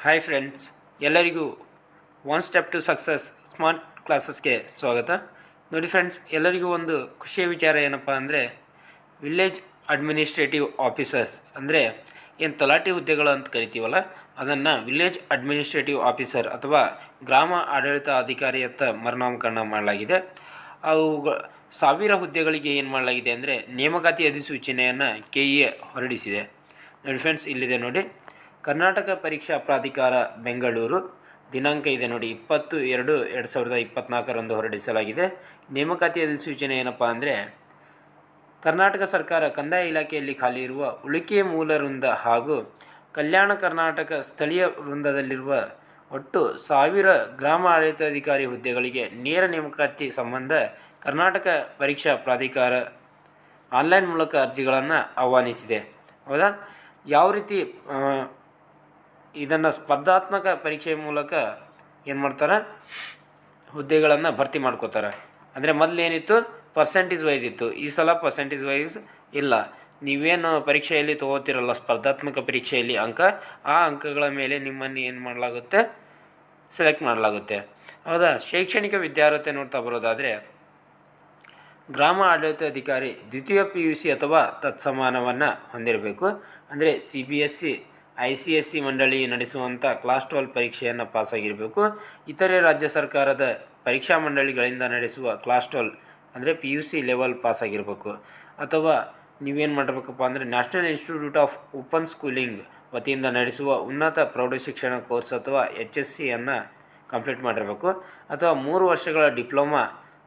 Hi friends, ಎಲ್ಲರಿಗೂ one step to success smart ಕ್ಲಾಸಸ್ಗೆ ಸ್ವಾಗತ. ನೋಡಿ ಫ್ರೆಂಡ್ಸ್, ಎಲ್ಲರಿಗೂ ಒಂದು ಖುಷಿಯ ವಿಚಾರ ಏನಪ್ಪ ಅಂದರೆ ವಿಲೇಜ್ ಅಡ್ಮಿನಿಸ್ಟ್ರೇಟಿವ್ ಆಫೀಸರ್ಸ್ ಅಂದರೆ ಏನು ತಲಾಟಿ ಹುದ್ದೆಗಳು ಅಂತ ಕರಿತೀವಲ್ಲ, ಅದನ್ನು ವಿಲೇಜ್ ಅಡ್ಮಿನಿಸ್ಟ್ರೇಟಿವ್ ಆಫೀಸರ್ ಅಥವಾ ಗ್ರಾಮ ಆಡಳಿತ ಅಧಿಕಾರಿಯತ್ತ ಮರುನಾಮಕರಣ ಮಾಡಲಾಗಿದೆ. ಅವು 1000 ಹುದ್ದೆಗಳಿಗೆ ಏನು ಮಾಡಲಾಗಿದೆ ಅಂದರೆ ನೇಮಕಾತಿ ಅಧಿಸೂಚನೆಯನ್ನು KE ಹೊರಡಿಸಿದೆ. ನೋಡಿ ಫ್ರೆಂಡ್ಸ್, ಇಲ್ಲಿದೆ ನೋಡಿ. ಕರ್ನಾಟಕ ಪರೀಕ್ಷಾ ಪ್ರಾಧಿಕಾರ ಬೆಂಗಳೂರು, ದಿನಾಂಕ ಇದೆ ನೋಡಿ 20/2/2024 ಹೊರಡಿಸಲಾಗಿದೆ. ನೇಮಕಾತಿ ಅಧಿಸೂಚನೆ ಏನಪ್ಪ ಅಂದರೆ ಕರ್ನಾಟಕ ಸರ್ಕಾರ ಕಂದಾಯ ಇಲಾಖೆಯಲ್ಲಿ ಖಾಲಿ ಇರುವ ಉಳಿಕೆ ಮೂಲ ವೃಂದ ಹಾಗೂ ಕಲ್ಯಾಣ ಕರ್ನಾಟಕ ಸ್ಥಳೀಯ ವೃಂದದಲ್ಲಿರುವ ಒಟ್ಟು 1000 ಗ್ರಾಮ ಆಡಳಿತಾಧಿಕಾರಿ ಹುದ್ದೆಗಳಿಗೆ ನೇರ ನೇಮಕಾತಿ ಸಂಬಂಧ ಕರ್ನಾಟಕ ಪರೀಕ್ಷಾ ಪ್ರಾಧಿಕಾರ ಆನ್ಲೈನ್ ಮೂಲಕ ಅರ್ಜಿಗಳನ್ನು ಆಹ್ವಾನಿಸಿದೆ. ಹೌದಾ? ಯಾವ ರೀತಿ ಇದನ್ನು ಸ್ಪರ್ಧಾತ್ಮಕ ಪರೀಕ್ಷೆಯ ಮೂಲಕ ಏನು ಮಾಡ್ತಾರೆ, ಹುದ್ದೆಗಳನ್ನು ಭರ್ತಿ ಮಾಡ್ಕೋತಾರೆ. ಅಂದರೆ ಮೊದಲೇನಿತ್ತು, ಪರ್ಸೆಂಟೇಜ್ ವೈಸ್ ಇತ್ತು. ಈ ಸಲ ಪರ್ಸೆಂಟೇಜ್ ವೈಸ್ ಇಲ್ಲ. ನೀವೇನು ಪರೀಕ್ಷೆಯಲ್ಲಿ ತೊಗೋತಿರಲ್ಲ, ಸ್ಪರ್ಧಾತ್ಮಕ ಪರೀಕ್ಷೆಯಲ್ಲಿ ಆ ಅಂಕಗಳ ಮೇಲೆ ನಿಮ್ಮನ್ನು ಏನು ಮಾಡಲಾಗುತ್ತೆ, ಸೆಲೆಕ್ಟ್ ಮಾಡಲಾಗುತ್ತೆ. ಹೌದಾ? ಶೈಕ್ಷಣಿಕ ವಿದ್ಯಾರ್ಹತೆ ನೋಡ್ತಾ ಬರೋದಾದರೆ ಗ್ರಾಮ ಆಡಳಿತಾಧಿಕಾರಿ ದ್ವಿತೀಯ PUC ಅಥವಾ ತತ್ಸಮಾನವನ್ನು ಹೊಂದಿರಬೇಕು. ಅಂದರೆ CBSE ICSE ಮಂಡಳಿ ನಡೆಸುವಂಥ ಕ್ಲಾಸ್ 12 ಪರೀಕ್ಷೆಯನ್ನು ಪಾಸಾಗಿರಬೇಕು. ಇತರೆ ರಾಜ್ಯ ಸರ್ಕಾರದ ಪರೀಕ್ಷಾ ಮಂಡಳಿಗಳಿಂದ ನಡೆಸುವ ಕ್ಲಾಸ್ 12 ಅಂದರೆ PUC ಲೆವೆಲ್ ಪಾಸಾಗಿರಬೇಕು. ಅಥವಾ ನೀವೇನು ಮಾಡಬೇಕಪ್ಪ ಅಂದರೆ national institute of open schooling ವತಿಯಿಂದ ನಡೆಸುವ ಉನ್ನತ ಪ್ರೌಢಶಿಕ್ಷಣ ಕೋರ್ಸ್ ಅಥವಾ HSCಯನ್ನು ಕಂಪ್ಲೀಟ್ ಮಾಡಿರಬೇಕು. ಅಥವಾ 3 ವರ್ಷಗಳ ಡಿಪ್ಲೊಮಾ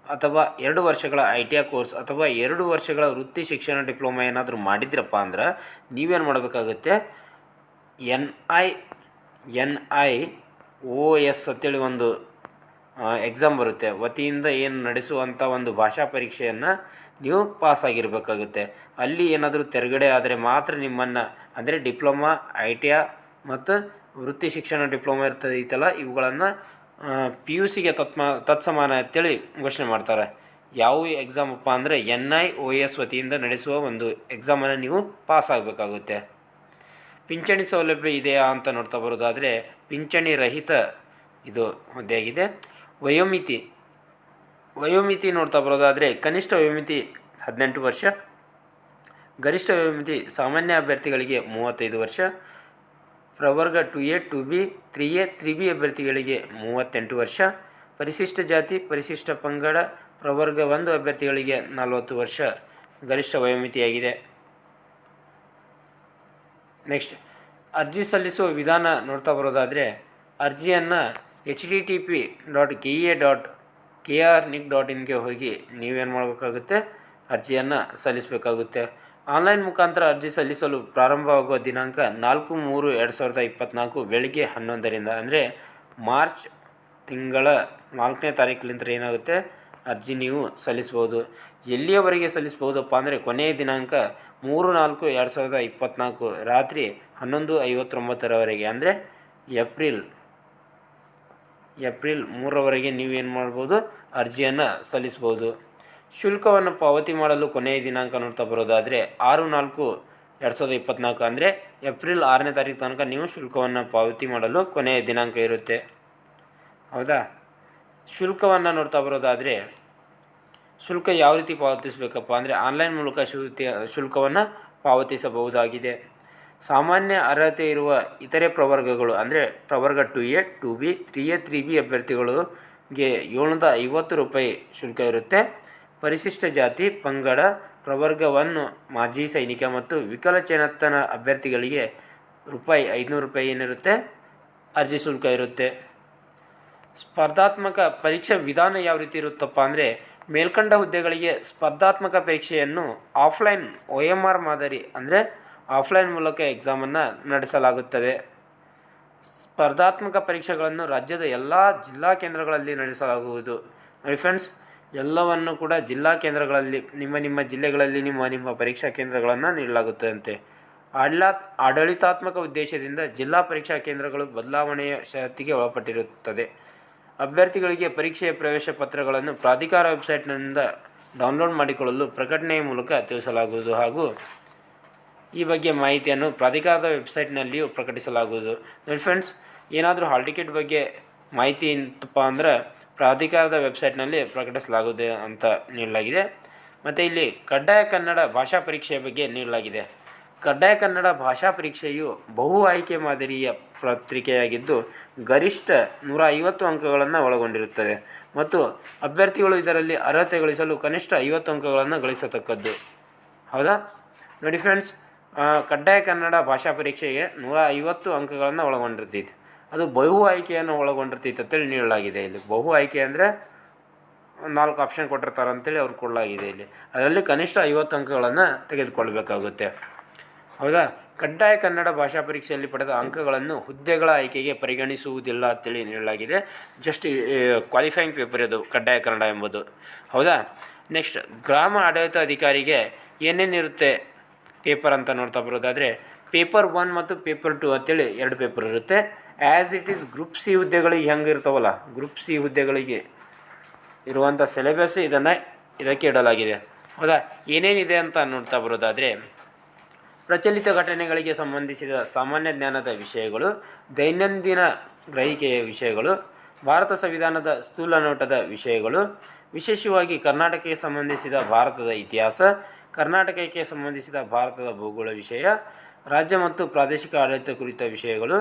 ಅಥವಾ 2 ವರ್ಷಗಳ ITI ಕೋರ್ಸ್ ಅಥವಾ 2 ವರ್ಷಗಳ ವೃತ್ತಿ ಶಿಕ್ಷಣ ಡಿಪ್ಲೊಮಾ ಏನಾದರೂ ಮಾಡಿದ್ರಪ್ಪ ಅಂದ್ರೆ ನೀವೇನು ಮಾಡಬೇಕಾಗುತ್ತೆ, NIOS ಅಂತೇಳಿ ಒಂದು ಎಕ್ಸಾಮ್ ಬರುತ್ತೆ, ವತಿಯಿಂದ ಏನು ನಡೆಸುವಂಥ ಒಂದು ಭಾಷಾ ಪರೀಕ್ಷೆಯನ್ನು ನೀವು ಪಾಸಾಗಿರಬೇಕಾಗುತ್ತೆ. ಅಲ್ಲಿ ಏನಾದರೂ ತೆರಗಡೆ ಆದರೆ ಮಾತ್ರ ನಿಮ್ಮನ್ನು, ಅಂದರೆ ಡಿಪ್ಲೊಮಾ ITI ಮತ್ತು ವೃತ್ತಿ ಶಿಕ್ಷಣ ಡಿಪ್ಲೊಮಾ ಇರ್ತೈತಲ್ಲ, ಇವುಗಳನ್ನು PUCಗೆ ತತ್ಸಮಾನ ಅಂತೇಳಿ ಘೋಷಣೆ ಮಾಡ್ತಾರೆ. ಯಾವ ಎಕ್ಸಾಮಪ್ಪ ಅಂದರೆ NIOS ವತಿಯಿಂದ ನಡೆಸುವ ಒಂದು ಎಕ್ಸಾಮನ್ನು ನೀವು ಪಾಸ್ ಆಗಬೇಕಾಗುತ್ತೆ. ಪಿಂಚಣಿ ಸೌಲಭ್ಯ ಇದೆಯಾ ಅಂತ ನೋಡ್ತಾ ಬರೋದಾದರೆ ಪಿಂಚಣಿ ರಹಿತ ಇದು ಹುದ್ದೆಯಾಗಿದೆ. ವಯೋಮಿತಿ ನೋಡ್ತಾ ಬರೋದಾದರೆ ಕನಿಷ್ಠ ವಯೋಮಿತಿ 18 ವರ್ಷ, ಗರಿಷ್ಠ ವಯೋಮಿತಿ ಸಾಮಾನ್ಯ ಅಭ್ಯರ್ಥಿಗಳಿಗೆ 35 ವರ್ಷ, ಪ್ರವರ್ಗ 2A 2B 3A 3B ಅಭ್ಯರ್ಥಿಗಳಿಗೆ 38 ವರ್ಷ, ಪರಿಶಿಷ್ಟ ಜಾತಿ ಪರಿಶಿಷ್ಟ ಪಂಗಡ ಪ್ರವರ್ಗ 1 ಅಭ್ಯರ್ಥಿಗಳಿಗೆ 40 ವರ್ಷ ಗರಿಷ್ಠ ವಯೋಮಿತಿಯಾಗಿದೆ. ನೆಕ್ಸ್ಟ್, ಅರ್ಜಿ ಸಲ್ಲಿಸುವ ವಿಧಾನ ನೋಡ್ತಾ ಬರೋದಾದರೆ ಅರ್ಜಿಯನ್ನು http.kea.krnic.in ಹೋಗಿ ನೀವೇನು ಮಾಡಬೇಕಾಗುತ್ತೆ, ಅರ್ಜಿಯನ್ನು ಸಲ್ಲಿಸಬೇಕಾಗುತ್ತೆ. ಆನ್ಲೈನ್ ಮುಖಾಂತರ ಅರ್ಜಿ ಸಲ್ಲಿಸಲು ಪ್ರಾರಂಭವಾಗುವ ದಿನಾಂಕ 4/3/2024 ಬೆಳಗ್ಗೆ 11ರಿಂದ, ಅಂದರೆ ಮಾರ್ಚ್ ತಿಂಗಳ 4ನೇ ತಾರೀಕಿನಿಂದ ಏನಾಗುತ್ತೆ, ಅರ್ಜಿ ನೀವು ಸಲ್ಲಿಸ್ಬೋದು. ಎಲ್ಲಿಯವರೆಗೆ ಸಲ್ಲಿಸ್ಬೋದಪ್ಪ ಅಂದರೆ ಕೊನೆಯ ದಿನಾಂಕ 3/4/2024 ರಾತ್ರಿ 11:59 ಅಂದರೆ ಏಪ್ರಿಲ್ 3ರವರೆಗೆ ನೀವೇನು ಮಾಡ್ಬೋದು, ಅರ್ಜಿಯನ್ನು ಸಲ್ಲಿಸ್ಬೋದು. ಶುಲ್ಕವನ್ನು ಪಾವತಿ ಮಾಡಲು ಕೊನೆಯ ದಿನಾಂಕ ನೋಡ್ತಾ ಬರೋದಾದರೆ 6/4/2024 ಅಂದರೆ ಏಪ್ರಿಲ್ 6ನೇ ತಾರೀಕು ತನಕ ನೀವು ಶುಲ್ಕವನ್ನು ಪಾವತಿ ಮಾಡಲು ಕೊನೆಯ ದಿನಾಂಕ ಇರುತ್ತೆ. ಹೌದಾ? ಶುಲ್ಕವನ್ನು ನೋಡ್ತಾ ಬರೋದಾದರೆ ಶುಲ್ಕ ಯಾವ ರೀತಿ ಪಾವತಿಸಬೇಕಪ್ಪ ಅಂದರೆ ಆನ್ಲೈನ್ ಮೂಲಕ ಶುಲ್ಕವನ್ನು ಪಾವತಿಸಬಹುದಾಗಿದೆ. ಸಾಮಾನ್ಯ ಅರ್ಹತೆ ಇರುವ ಇತರೆ ಪ್ರವರ್ಗಗಳು ಅಂದರೆ ಪ್ರವರ್ಗ 2A 2B 3A 3B ಅಭ್ಯರ್ಥಿಗಳಿಗೆ 750 ರೂಪಾಯಿ ಶುಲ್ಕ ಇರುತ್ತೆ. ಪರಿಶಿಷ್ಟ ಜಾತಿ ಪಂಗಡ ಪ್ರವರ್ಗ 1 ಮಾಜಿ ಸೈನಿಕ ಮತ್ತು ವಿಕಲಚೇತನ ಅಭ್ಯರ್ಥಿಗಳಿಗೆ ₹500 ಏನಿರುತ್ತೆ, ಅರ್ಜಿ ಶುಲ್ಕ ಇರುತ್ತೆ. ಸ್ಪರ್ಧಾತ್ಮಕ ಪರೀಕ್ಷಾ ವಿಧಾನ ಯಾವ ರೀತಿ ಇರುತ್ತಪ್ಪ ಅಂದರೆ ಮೇಲ್ಕಂಡ ಹುದ್ದೆಗಳಿಗೆ ಸ್ಪರ್ಧಾತ್ಮಕ ಪರೀಕ್ಷೆಯನ್ನು ಆಫ್ಲೈನ್ OMR ಮಾದರಿ ಅಂದರೆ ಆಫ್ಲೈನ್ ಮೂಲಕ ಎಕ್ಸಾಮನ್ನು ನಡೆಸಲಾಗುತ್ತದೆ. ಸ್ಪರ್ಧಾತ್ಮಕ ಪರೀಕ್ಷೆಗಳನ್ನು ರಾಜ್ಯದ ಎಲ್ಲ ಜಿಲ್ಲಾ ಕೇಂದ್ರಗಳಲ್ಲಿ ನಡೆಸಲಾಗುವುದು. ನೋಡಿ ಫ್ರೆಂಡ್ಸ್, ಎಲ್ಲವನ್ನು ಕೂಡ ಜಿಲ್ಲಾ ಕೇಂದ್ರಗಳಲ್ಲಿ ನಿಮ್ಮ ಜಿಲ್ಲೆಗಳಲ್ಲಿ ನಿಮ್ಮ ಪರೀಕ್ಷಾ ಕೇಂದ್ರಗಳನ್ನು ನೀಡಲಾಗುತ್ತದಂತೆ. ಆಡಳಿತಾತ್ಮಕ ಉದ್ದೇಶದಿಂದ ಜಿಲ್ಲಾ ಪರೀಕ್ಷಾ ಕೇಂದ್ರಗಳು ಬದಲಾವಣೆಯ ಷರತ್ತಿಗೆ ಒಳಪಟ್ಟಿರುತ್ತದೆ. ಅಭ್ಯರ್ಥಿಗಳಿಗೆ ಪರೀಕ್ಷೆಯ ಪ್ರವೇಶ ಪತ್ರಗಳನ್ನು ಪ್ರಾಧಿಕಾರ ವೆಬ್ಸೈಟ್ನಿಂದ ಡೌನ್ಲೋಡ್ ಮಾಡಿಕೊಳ್ಳಲು ಪ್ರಕಟಣೆಯ ಮೂಲಕ ತಿಳಿಸಲಾಗುವುದು ಹಾಗೂ ಈ ಬಗ್ಗೆ ಮಾಹಿತಿಯನ್ನು ಪ್ರಾಧಿಕಾರದ ವೆಬ್ಸೈಟ್ನಲ್ಲಿಯೂ ಪ್ರಕಟಿಸಲಾಗುವುದು. ನೋಡಿ ಫ್ರೆಂಡ್ಸ್, ಏನಾದರೂ ಹಾಲ್ ಟಿಕೆಟ್ ಬಗ್ಗೆ ಮಾಹಿತಿ ಇತ್ತಪ್ಪ ಅಂದ್ರೆ ಪ್ರಾಧಿಕಾರದ ವೆಬ್ಸೈಟ್ನಲ್ಲಿ ಪ್ರಕಟಿಸಲಾಗುವುದು ಅಂತ ನೀಡಲಾಗಿದೆ. ಮತ್ತು ಇಲ್ಲಿ ಕಡ್ಡಾಯ ಕನ್ನಡ ಭಾಷಾ ಪರೀಕ್ಷೆಯ ಬಗ್ಗೆ ನೀಡಲಾಗಿದೆ. ಕಡ್ಡಾಯ ಕನ್ನಡ ಭಾಷಾ ಪರೀಕ್ಷೆಯು ಬಹು ಆಯ್ಕೆ ಮಾದರಿಯ ಪತ್ರಿಕೆಯಾಗಿದ್ದು ಗರಿಷ್ಠ 150 ಅಂಕಗಳನ್ನು ಒಳಗೊಂಡಿರುತ್ತದೆ ಮತ್ತು ಅಭ್ಯರ್ಥಿಗಳು ಇದರಲ್ಲಿ ಅರ್ಹತೆ ಗಳಿಸಲು ಕನಿಷ್ಠ 50 ಅಂಕಗಳನ್ನು ಗಳಿಸತಕ್ಕದ್ದು. ಹೌದಾ ನೋಡಿ ಫ್ರೆಂಡ್ಸ್, ಕಡ್ಡಾಯ ಕನ್ನಡ ಭಾಷಾ ಪರೀಕ್ಷೆಗೆ 150 ಅಂಕಗಳನ್ನು ಒಳಗೊಂಡಿರ್ತೈತಿ. ಅದು ಬಹು ಆಯ್ಕೆಯನ್ನು ಒಳಗೊಂಡಿರ್ತೈತೆ ಅಂತೇಳಿ ನೀಡಲಾಗಿದೆ. ಇಲ್ಲಿ ಬಹು ಆಯ್ಕೆ ಅಂದರೆ 4 ಆಪ್ಷನ್ ಕೊಟ್ಟಿರ್ತಾರೆ ಅಂತೇಳಿ ಅವ್ರು ಕೊಡಲಾಗಿದೆ. ಇಲ್ಲಿ ಅದರಲ್ಲಿ ಕನಿಷ್ಠ 50 ಅಂಕಗಳನ್ನು ತೆಗೆದುಕೊಳ್ಬೇಕಾಗುತ್ತೆ. ಹೌದಾ, ಕಡ್ಡಾಯ ಕನ್ನಡ ಭಾಷಾ ಪರೀಕ್ಷೆಯಲ್ಲಿ ಪಡೆದ ಅಂಕಗಳನ್ನು ಹುದ್ದೆಗಳ ಆಯ್ಕೆಗೆ ಪರಿಗಣಿಸುವುದಿಲ್ಲ ಅಂತೇಳಿ ನೀಡಲಾಗಿದೆ. ಜಸ್ಟ್ ಕ್ವಾಲಿಫೈಯಿಂಗ್ ಪೇಪರ್ ಇದು ಕಡ್ಡಾಯ ಕನ್ನಡ ಎಂಬುದು. ಹೌದಾ, ನೆಕ್ಸ್ಟ್ ಗ್ರಾಮ ಆಡಳಿತ ಅಧಿಕಾರಿಗೆ ಏನೇನಿರುತ್ತೆ ಪೇಪರ್ ಅಂತ ನೋಡ್ತಾ ಬರೋದಾದರೆ ಪೇಪರ್ 1 ಮತ್ತು ಪೇಪರ್ 2 ಅಂತೇಳಿ 2 ಪೇಪರ್ ಇರುತ್ತೆ. As it is group C ಹುದ್ದೆಗಳಿಗೆ ಹೆಂಗೆ ಇರ್ತಾವಲ್ಲ, ಗ್ರೂಪ್ ಸಿ ಹುದ್ದೆಗಳಿಗೆ ಇರುವಂಥ ಸಿಲೆಬಸ್ ಇದಕ್ಕೆ ಇಡಲಾಗಿದೆ. ಹೌದಾ, ಏನೇನಿದೆ ಅಂತ ನೋಡ್ತಾ ಬರೋದಾದರೆ ಪ್ರಚಲಿತ ಘಟನೆಗಳಿಗೆ ಸಂಬಂಧಿಸಿದ ಸಾಮಾನ್ಯ ಜ್ಞಾನದ ವಿಷಯಗಳು, ದೈನಂದಿನ ಗ್ರಹಿಕೆಯ ವಿಷಯಗಳು, ಭಾರತ ಸಂವಿಧಾನದ ಸ್ಥೂಲ ನೋಟದ ವಿಷಯಗಳು, ವಿಶೇಷವಾಗಿ ಕರ್ನಾಟಕಕ್ಕೆ ಸಂಬಂಧಿಸಿದ ಭಾರತದ ಇತಿಹಾಸ, ಕರ್ನಾಟಕಕ್ಕೆ ಸಂಬಂಧಿಸಿದ ಭಾರತದ ಭೂಗೋಳ ವಿಷಯ, ರಾಜ್ಯ ಮತ್ತು ಪ್ರಾದೇಶಿಕ ಆಡಳಿತ ಕುರಿತ ವಿಷಯಗಳು,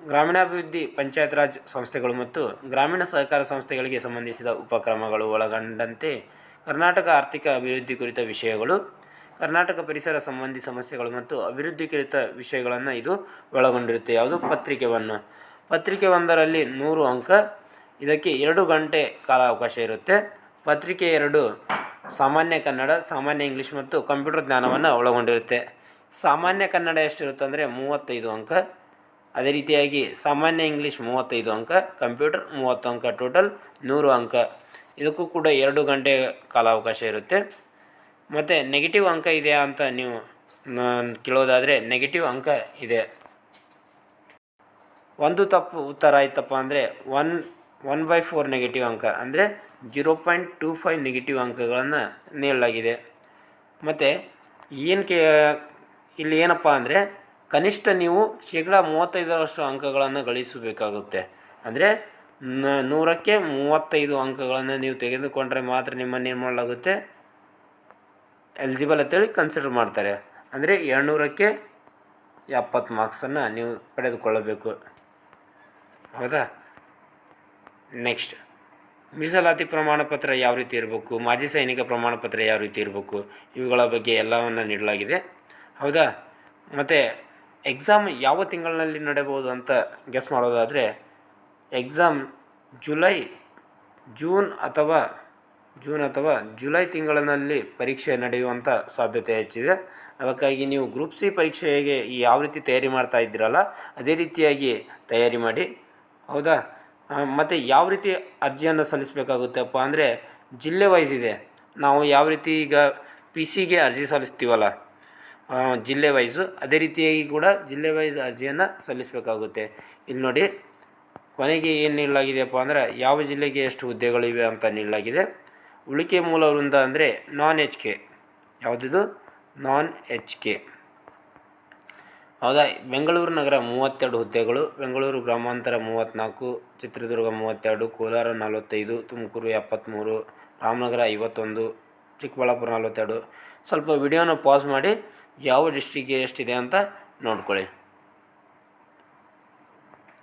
ಗ್ರಾಮೀಣಾಭಿವೃದ್ಧಿ ಪಂಚಾಯತ್ ರಾಜ್ ಸಂಸ್ಥೆಗಳು ಮತ್ತು ಗ್ರಾಮೀಣ ಸಹಕಾರ ಸಂಸ್ಥೆಗಳಿಗೆ ಸಂಬಂಧಿಸಿದ ಉಪಕ್ರಮಗಳು ಒಳಗೊಂಡಂತೆ ಕರ್ನಾಟಕ ಆರ್ಥಿಕ ಅಭಿವೃದ್ಧಿ ಕುರಿತ ವಿಷಯಗಳು, ಕರ್ನಾಟಕ ಪರಿಸರ ಸಂಬಂಧಿ ಸಮಸ್ಯೆಗಳು ಮತ್ತು ಅಭಿವೃದ್ಧಿ ಕುರಿತ ವಿಷಯಗಳನ್ನು ಇದು ಒಳಗೊಂಡಿರುತ್ತೆ. ಯಾವುದು ಪತ್ರಿಕೆ ಒಂದರಲ್ಲಿ 100 ಅಂಕ. ಇದಕ್ಕೆ 2 ಗಂಟೆ ಕಾಲಾವಕಾಶ ಇರುತ್ತೆ. ಪತ್ರಿಕೆ 2 ಸಾಮಾನ್ಯ ಕನ್ನಡ, ಸಾಮಾನ್ಯ ಇಂಗ್ಲೀಷ್ ಮತ್ತು ಕಂಪ್ಯೂಟರ್ ಜ್ಞಾನವನ್ನು ಒಳಗೊಂಡಿರುತ್ತೆ. ಸಾಮಾನ್ಯ ಕನ್ನಡ ಎಷ್ಟಿರುತ್ತೆ ಅಂದರೆ 35 ಅಂಕ. ಅದೇ ರೀತಿಯಾಗಿ ಸಾಮಾನ್ಯ ಇಂಗ್ಲೀಷ್ 35 ಅಂಕ, ಕಂಪ್ಯೂಟರ್ 30 ಅಂಕ, ಟೋಟಲ್ 100 ಅಂಕ. ಇದಕ್ಕೂ ಕೂಡ 2 ಗಂಟೆ ಕಾಲಾವಕಾಶ ಇರುತ್ತೆ. ಮತ್ತು ನೆಗೆಟಿವ್ ಅಂಕ ಇದೆಯಾ ಅಂತ ನೀವು ಕೇಳೋದಾದರೆ ನೆಗೆಟಿವ್ ಅಂಕ ಇದೆ. ಒಂದು ತಪ್ಪು ಉತ್ತರ ಆಯ್ತಪ್ಪ ಅಂದರೆ 1/4 ನೆಗೆಟಿವ್ ಅಂಕ ಅಂದರೆ 0.25 ನೆಗೆಟಿವ್ ಅಂಕಗಳನ್ನು ನೀಡಲಾಗಿದೆ. ಮತ್ತು ಇಲ್ಲಿ ಏನಪ್ಪ ಅಂದರೆ ಕನಿಷ್ಠ ನೀವು 35% ಅಂಕಗಳನ್ನು ಗಳಿಸಬೇಕಾಗುತ್ತೆ. ಅಂದರೆ 100ಕ್ಕೆ 35 ಅಂಕಗಳನ್ನು ನೀವು ತೆಗೆದುಕೊಂಡ್ರೆ ಮಾತ್ರ ನಿಮ್ಮನ್ನು ಏನು ಮಾಡಲಾಗುತ್ತೆ, ಎಲಿಜಿಬಲ್ ಅಂತೇಳಿ ಕನ್ಸಿಡರ್ ಮಾಡ್ತಾರೆ. ಅಂದರೆ 200ಕ್ಕೆ 70 ಮಾರ್ಕ್ಸನ್ನು ನೀವು ಪಡೆದುಕೊಳ್ಳಬೇಕು. ಹೌದಾ, ನೆಕ್ಸ್ಟ್ ಮೀಸಲಾತಿ ಪ್ರಮಾಣ ಪತ್ರ ಯಾವ ರೀತಿ ಇರಬೇಕು, ಮಾಜಿ ಸೈನಿಕ ಪ್ರಮಾಣ ಪತ್ರ ಯಾವ ರೀತಿ ಇರಬೇಕು, ಇವುಗಳ ಬಗ್ಗೆ ಎಲ್ಲವನ್ನು ನೀಡಲಾಗಿದೆ. ಹೌದಾ, ಮತ್ತು ಎಕ್ಸಾಮ್ ಯಾವ ತಿಂಗಳಿನಲ್ಲಿ ನಡೆಯಬಹುದು ಅಂತ ಗೆಸ್ ಮಾಡೋದಾದರೆ ಎಕ್ಸಾಮ್ ಜೂನ್ ಅಥವಾ ಜುಲೈ ತಿಂಗಳಿನಲ್ಲಿ ಪರೀಕ್ಷೆ ನಡೆಯುವಂಥ ಸಾಧ್ಯತೆ ಹೆಚ್ಚಿದೆ. ಅದಕ್ಕಾಗಿ ನೀವು ಗ್ರೂಪ್ ಸಿ ಪರೀಕ್ಷೆಗೆ ಯಾವ ರೀತಿ ತಯಾರಿ ಮಾಡ್ತಾ ಇದ್ದೀರಲ್ಲ ಅದೇ ರೀತಿಯಾಗಿ ತಯಾರಿ ಮಾಡಿ. ಹೌದಾ, ಮತ್ತು ಯಾವ ರೀತಿ ಅರ್ಜಿಯನ್ನು ಸಲ್ಲಿಸಬೇಕಾಗುತ್ತಪ್ಪ ಅಂದರೆ ಜಿಲ್ಲೆ ವೈಸ್ ಇದೆ. ನಾವು ಯಾವ ರೀತಿ ಈಗ PC ಅರ್ಜಿ ಸಲ್ಲಿಸ್ತೀವಲ್ಲ ಜಿಲ್ಲೆ ವೈಸು, ಅದೇ ರೀತಿಯಾಗಿ ಕೂಡ ಜಿಲ್ಲೆ ವೈಸ್ ಅರ್ಜಿಯನ್ನು ಸಲ್ಲಿಸಬೇಕಾಗುತ್ತೆ. ಇಲ್ಲಿ ನೋಡಿ ಕೊನೆಗೆ ಏನು ನೀಡಲಾಗಿದೆಯಪ್ಪ ಅಂದರೆ ಯಾವ ಜಿಲ್ಲೆಗೆ ಎಷ್ಟು ಹುದ್ದೆಗಳಿವೆ ಅಂತ ನೀಡಲಾಗಿದೆ. ಉಳಿಕೆ ಮೂಲ ವೃಂದ ಅಂದರೆ non-HK. ಯಾವುದಿದು non-HK. ಹೌದಾ, ಬೆಂಗಳೂರು ನಗರ 32 ಹುದ್ದೆಗಳು, ಬೆಂಗಳೂರು ಗ್ರಾಮಾಂತರ 34, ಚಿತ್ರದುರ್ಗ 32, ಕೋಲಾರ 45, ತುಮಕೂರು 73, ರಾಮನಗರ 51, ಚಿಕ್ಕಬಳ್ಳಾಪುರ 42. ಸ್ವಲ್ಪ ವಿಡಿಯೋನ ಪಾಸ್ ಮಾಡಿ ಯಾವ ಡಿಸ್ಟ್ರಿಕ್ಗೆ ಎಷ್ಟಿದೆ ಅಂತ ನೋಡ್ಕೊಳ್ಳಿ.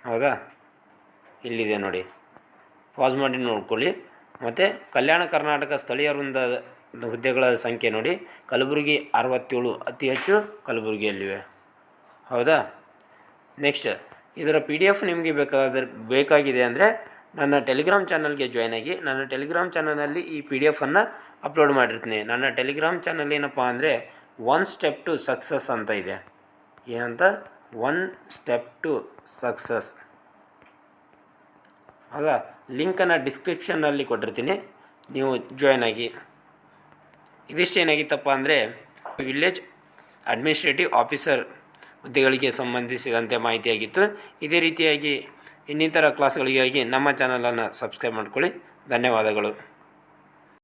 ಹೌದಾ, ಇಲ್ಲಿದೆ ನೋಡಿ, ಪಾಸ್ ಮಾಡಿ ನೋಡ್ಕೊಳ್ಳಿ. ಮತ್ತು ಕಲ್ಯಾಣ ಕರ್ನಾಟಕ ಸ್ಥಳೀಯ ವೃಂದದ ಹುದ್ದೆಗಳ ಸಂಖ್ಯೆ ನೋಡಿ, ಕಲಬುರಗಿ 67 ಅತಿ ಹೆಚ್ಚು ಕಲಬುರಗಿಯಲ್ಲಿವೆ. ಹೌದಾ, ನೆಕ್ಸ್ಟ್ ಇದರ PDF ನಿಮಗೆ ಬೇಕಾಗಿದೆ ಅಂದರೆ ನನ್ನ ಟೆಲಿಗ್ರಾಮ್ ಚಾನಲ್ಗೆ ಜಾಯ್ನ್ ಆಗಿ. ನನ್ನ ಟೆಲಿಗ್ರಾಮ್ ಚಾನಲಲ್ಲಿ ಈ PDF ಅಪ್ಲೋಡ್ ಮಾಡಿರ್ತೀನಿ. ನನ್ನ ಟೆಲಿಗ್ರಾಮ್ ಚಾನಲ್ ಏನಪ್ಪ ಅಂದರೆ 1 ಸ್ಟೆಪ್ ಟು ಸಕ್ಸಸ್ ಅಂತ ಇದೆ. ಏನಂತ 1 ಸ್ಟೆಪ್ ಟು ಸಕ್ಸಸ್. ಹೌದಾ, ಲಿಂಕನ್ನು ಡಿಸ್ಕ್ರಿಪ್ಷನ್ನಲ್ಲಿ ಕೊಟ್ಟಿರ್ತೀನಿ, ನೀವು ಜಾಯ್ನ್ ಆಗಿ. ಇದಿಷ್ಟೇನಾಗಿತ್ತಪ್ಪ ಅಂದರೆ ವಿಲೇಜ್ ಅಡ್ಮಿನಿಸ್ಟ್ರೇಟಿವ್ ಆಫೀಸರ್ ಹುದ್ದೆಗಳಿಗೆ ಸಂಬಂಧಿಸಿದಂತೆ ಮಾಹಿತಿಯಾಗಿತ್ತು. ಇದೇ ರೀತಿಯಾಗಿ ಇನ್ನಿತರ ಕ್ಲಾಸ್ಗಳಿಗಾಗಿ ನಮ್ಮ ಚಾನಲನ್ನು ಸಬ್ಸ್ಕ್ರೈಬ್ ಮಾಡ್ಕೊಳ್ಳಿ. ಧನ್ಯವಾದಗಳು.